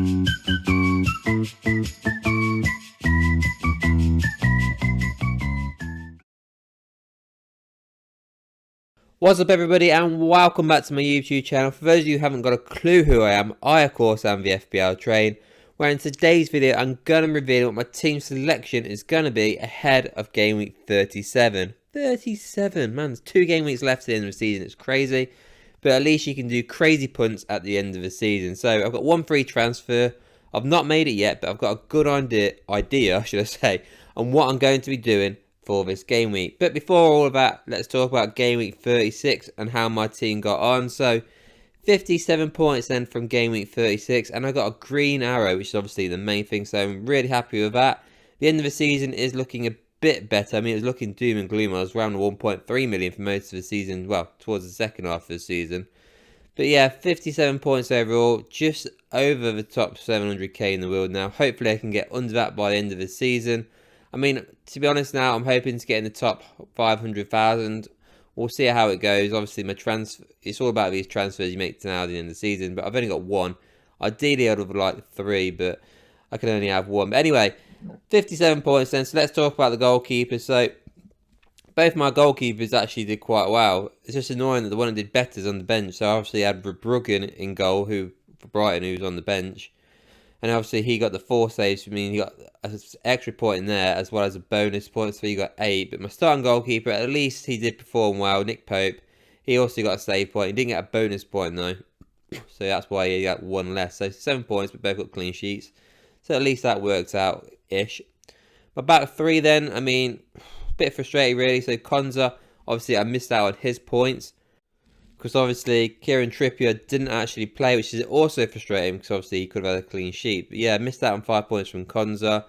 What's up everybody and welcome back to my YouTube channel. For those of you who haven't got a clue who I am, I of course am the FPL Train, where in today's video I'm going to reveal what my team selection is going to be ahead of game week 37. 37, man, there's 2 game weeks left at the end of the season, it's crazy. But at least you can do crazy punts at the end of the season. So I've got one free transfer. I've not made it yet, but I've got a good idea, should I say, on what I'm going to be doing for this game week. But before all of that, let's talk about game week 36 and how my team got on. So 57 points then from game week 36, and I got a green arrow, which is obviously the main thing, so I'm really happy with that. The end of the season is looking a bit better. I mean, it was looking doom and gloom. I was around 1.3 million for most of the season, well, towards the second half of the season. But yeah, 57 points overall, just over the top 700k in the world now. Hopefully I can get under that by the end of the season. I mean, to be honest now, I'm hoping to get in the top 500,000. We'll see how it goes. Obviously, it's all about these transfers you make to now at the end of the season, but I've only got 1. Ideally, I'd have liked 3, but I can only have 1. But anyway, 57 points then. So let's talk about the goalkeepers. So both my goalkeepers actually did quite well. It's just annoying that the one that did better is on the bench. So obviously I had Verbruggen in goal, who for Brighton, who was on the bench. And obviously he got the 4 saves for me. He got an extra point in there as well as a bonus point, so he got 8. But my starting goalkeeper, at least he did perform well. Nick Pope, he also got a save point. He didn't get a bonus point though, so that's why he got 1 less. So 7 points, but both got clean sheets. So at least that worked out-ish. My back 3 then, I mean, a bit frustrating really. So Konza, obviously I missed out on his points, because obviously Kieran Trippier didn't actually play, which is also frustrating because obviously he could have had a clean sheet. But yeah, I missed out on 5 points from Konza,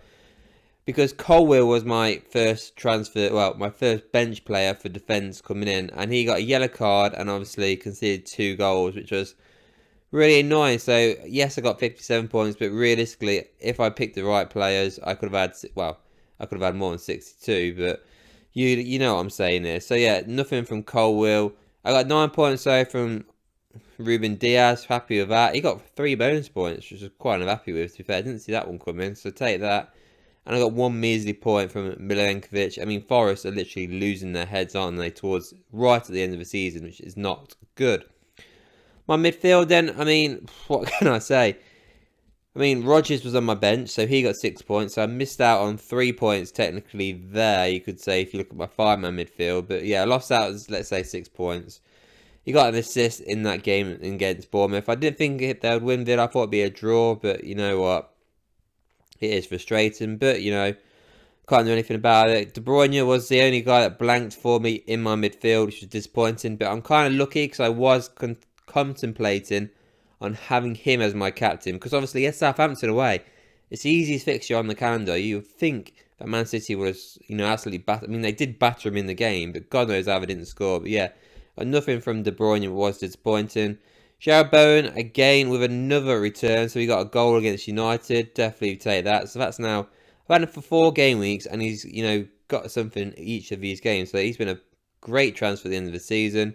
because Colwill was my first transfer, well, my first bench player for defence coming in, and he got a yellow card and obviously conceded 2 goals, which was really annoying. So yes, I got 57 points, but realistically, if I picked the right players, I could have had, well, I could have had more than 62, but you know what I'm saying there. So yeah, nothing from Colwill. I got 9 points though from Ruben Diaz. Happy with that. He got 3 bonus points, which was quite unhappy with, to be fair. I didn't see that one coming, so take that. And I got 1 measly point from Milenkovic. I mean, Forest are literally losing their heads, aren't they, towards right at the end of the season, which is not good. My midfield then, I mean, what can I say? I mean, Rodgers was on my bench, so he got 6 points. So I missed out on 3 points technically there, you could say, if you look at my 5-man midfield. But yeah, I lost out, let's say, 6 points. He got an assist in that game against Bournemouth. I didn't think they would win it. I thought it'd be a draw, but you know what? It is frustrating, but you know, can't do anything about it. De Bruyne was the only guy that blanked for me in my midfield, which was disappointing. But I'm kind of lucky because I was contemplating on having him as my captain, because obviously, yes, Southampton away, it's the easiest fixture on the calendar. You would think that Man City was, you know, absolutely batter. I mean, they did batter him in the game, but God knows how they didn't score. But yeah, nothing from De Bruyne was disappointing. Jarrod Bowen again with another return, so he got a goal against United. Definitely take that. So that's now, I've had him for 4 game weeks, and he's, you know, got something each of these games. So he's been a great transfer at the end of the season.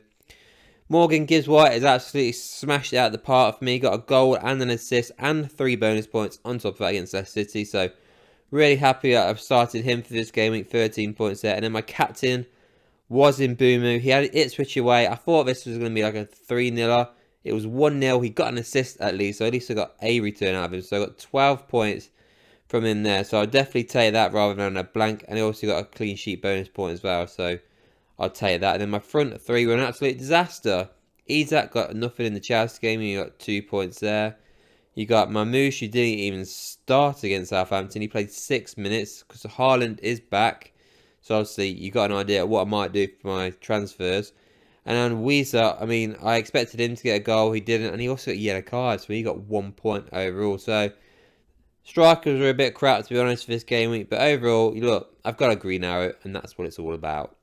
Morgan Gibbs White has absolutely smashed it out of the park for me. Got a goal and an assist and 3 bonus points on top of that against Leicester City. So really happy that I've started him for this game week. 13 points there. And then my captain was in Boomu. He had it switch away. I thought this was going to be like a 3-0. It was 1-0. He got an assist at least. So at least I got a return out of him. So I got 12 points from him there. So I'll definitely take that rather than a blank. And I also got a clean sheet bonus point as well. So I'll take that. And then my front 3 were an absolute disaster. Isak got nothing in the Chelsea game. He got 2 points there. You got Mamouche, who didn't even start against Southampton. He played 6 minutes because Haaland is back. So obviously you got an idea of what I might do for my transfers. And then Weezer, I mean, I expected him to get a goal. He didn't. And he also got a yellow card. So he got 1 point overall. So strikers were a bit crap, to be honest, for this game week. But overall, look, I've got a green arrow. And that's what it's all about.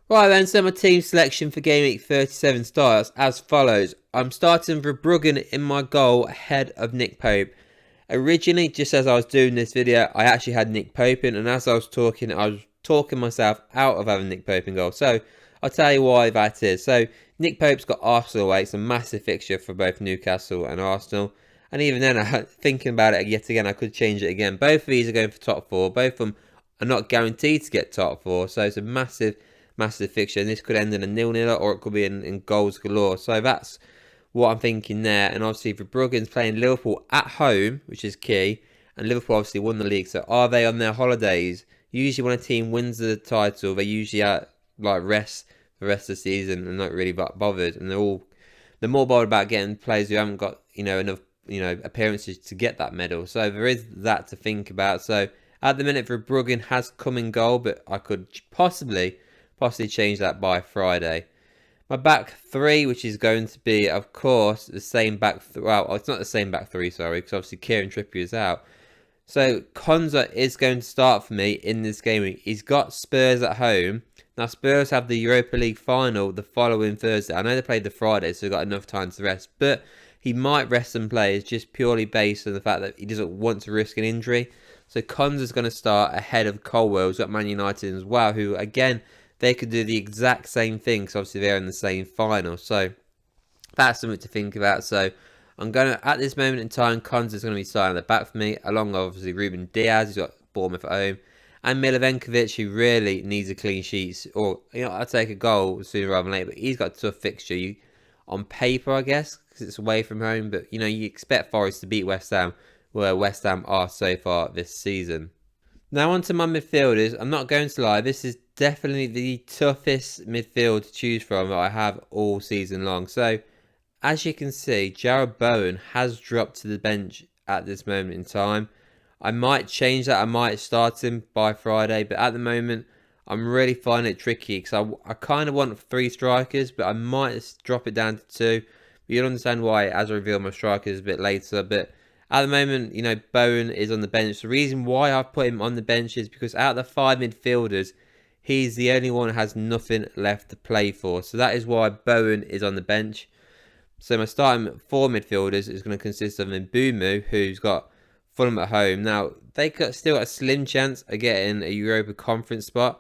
Right then, so my team selection for Game Week 37 starts as follows. I'm starting Verbruggen in my goal ahead of Nick Pope. Originally, just as I was doing this video, I actually had Nick Pope in, and as I was talking myself out of having Nick Pope in goal. So, I'll tell you why that is. So, Nick Pope's got Arsenal away. It's a massive fixture for both Newcastle and Arsenal. And even then, thinking about it yet again, I could change it again. Both of these are going for top four. Both of them are not guaranteed to get top four. So, it's a massive fixture, and this could end in a 0-0 or it could be in goals galore. So that's what I'm thinking there. And obviously, Verbruggen's playing Liverpool at home, which is key, and Liverpool obviously won the league. So are they on their holidays? Usually, when a team wins the title, they usually rest the rest of the season and not really bothered, and they're more bothered about getting players who haven't got enough appearances to get that medal. So there is that to think about. So at the minute, Verbruggen has come in goal, but I could possibly change that by Friday. My back three, which is going to be, of course, the same back. Well, it's not the same back three, sorry, because obviously Kieran Trippier is out. So Konza is going to start for me in this game week. He's got Spurs at home. Now Spurs have the Europa League final the following Thursday. I know they played the Friday, so they've got enough time to rest. But he might rest some players just purely based on the fact that he doesn't want to risk an injury. So Konza's going to start ahead of Colwell, who's got Man United as well, who again, they could do the exact same thing because obviously they're in the same final. So that's something to think about. So I'm going to, at this moment in time, Konza's going to be starting at the back for me, along with obviously Ruben Diaz, who's got Bournemouth at home, and Milivenkovic, who really needs a clean sheet, or I'll take a goal sooner rather than later. But he's got a tough fixture on paper, I guess, because it's away from home. But you expect Forest to beat West Ham, where West Ham are so far this season. Now on to my midfielders. I'm not going to lie, this is definitely the toughest midfield to choose from that I have all season long. So, as you can see, Jarrod Bowen has dropped to the bench at this moment in time. I might change that. I might start him by Friday. But at the moment, I'm really finding it tricky because I kind of want 3 strikers, but I might drop it down to 2. But you'll understand why as I reveal my strikers a bit later. But at the moment, Bowen is on the bench. The reason why I've put him on the bench is because out of the 5 midfielders, he's the only one who has nothing left to play for. So that is why Bowen is on the bench. So my starting 4 midfielders is going to consist of Mbeumo, who's got Fulham at home. Now, still got a slim chance of getting a Europa Conference spot.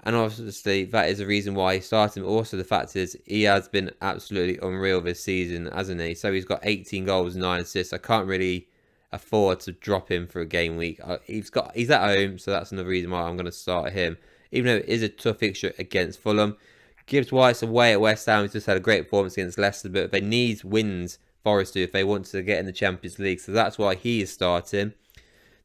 And obviously, that is the reason why he started him. Also, the fact is, he has been absolutely unreal this season, hasn't he? So he's got 18 goals, 9 assists. I can't really afford to drop him for a game week. He's at home, so that's another reason why I'm going to start him. Even though it is a tough fixture against Fulham. Gibbs White's away at West Ham. He's just had a great performance against Leicester, but they need wins, Forest do, if they want to get in the Champions League. So that's why he is starting.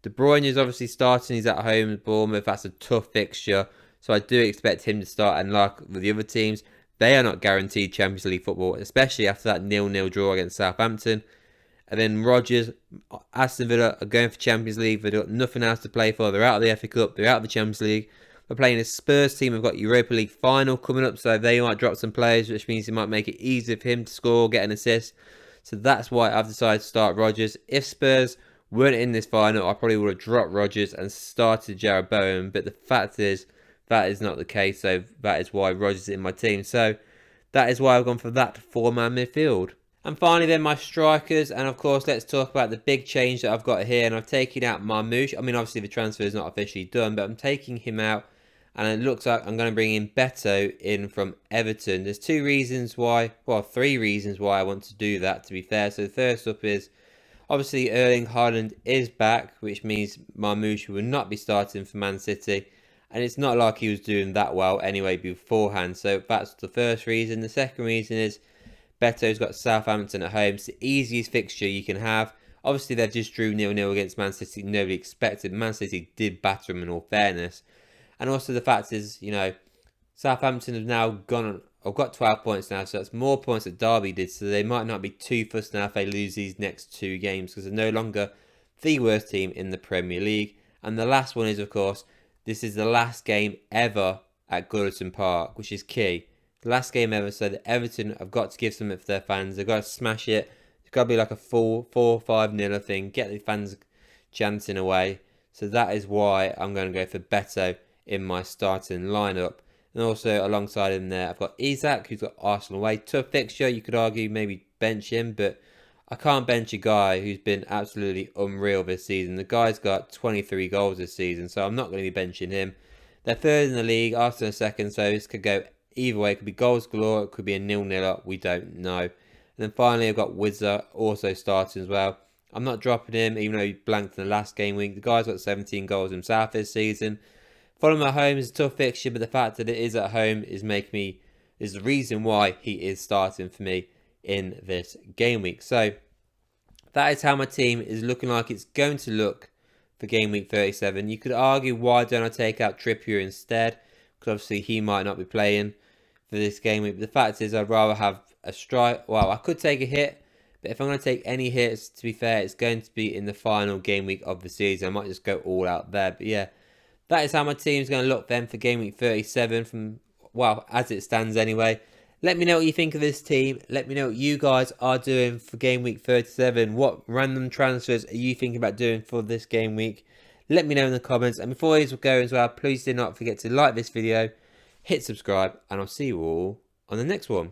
De Bruyne is obviously starting. He's at home with Bournemouth. That's a tough fixture. So I do expect him to start, and like with the other teams, they are not guaranteed Champions League football, especially after that 0-0 draw against Southampton. And then Rodgers, Aston Villa are going for Champions League. They've got nothing else to play for. They're out of the FA Cup. They're out of the Champions League. They're playing a Spurs team. They've got Europa League final coming up, so they might drop some players, which means it might make it easier for him to score, get an assist. So that's why I've decided to start Rodgers. If Spurs weren't in this final, I probably would have dropped Rodgers and started Jarrod Bowen. But the fact is, that is not the case, so that is why Rodgers is in my team. So that is why I've gone for that 4-man midfield. And finally then my strikers, and of course let's talk about the big change that I've got here, and I've taken out Marmoush. I mean obviously the transfer is not officially done, but I'm taking him out, and it looks like I'm going to bring in Beto in from Everton. There's 3 reasons why I want to do that, to be fair. So the first up is, obviously Erling Haaland is back, which means Marmoush will not be starting for Man City. And it's not like he was doing that well anyway beforehand. So that's the first reason. The second reason is Beto's got Southampton at home. It's the easiest fixture you can have. Obviously, they just drew 0-0 against Man City. Nobody expected. Man City did batter them in all fairness. And also the fact is, Southampton have now got 12 points now. So that's more points that Derby did. So they might not be too fussed now if they lose these next 2 games, because they're no longer the worst team in the Premier League. And the last one is, of course, this is the last game ever at Goodison Park, which is key. The last game ever, so that Everton have got to give something for their fans. They've got to smash it. It's got to be like a 4-5-0 thing. Get the fans chanting away. So that is why I'm going to go for Beto in my starting lineup. And also alongside him there, I've got Isak, who's got Arsenal away. Tough fixture, you could argue maybe bench him, but I can't bench a guy who's been absolutely unreal this season. The guy's got 23 goals this season, so I'm not going to be benching him. They're third in the league, Arsenal second, so this could go either way. It could be goals galore, it could be a 0-0 up, we don't know. And then finally, I've got Wizard also starting as well. I'm not dropping him, even though he blanked in the last game week. The guy's got 17 goals himself this season. Fulham at home is a tough fixture, but the fact that it is at home is the reason why he is starting for me in this game week. So that is how my team is looking like it's going to look for game week 37. You could argue, why don't I take out Trippier instead? Because obviously he might not be playing for this game week. But the fact is, I'd rather have a strike. Well, I could take a hit, but if I'm going to take any hits, to be fair, it's going to be in the final game week of the season. I might just go all out there. But yeah, that is how my team is going to look then for game week 37 from, well, as it stands anyway. Let me know what you think of this team. Let me know what you guys are doing for game week 37. What random transfers are you thinking about doing for this game week? Let me know in the comments. And before I go as well, please do not forget to like this video, hit subscribe, and I'll see you all on the next one.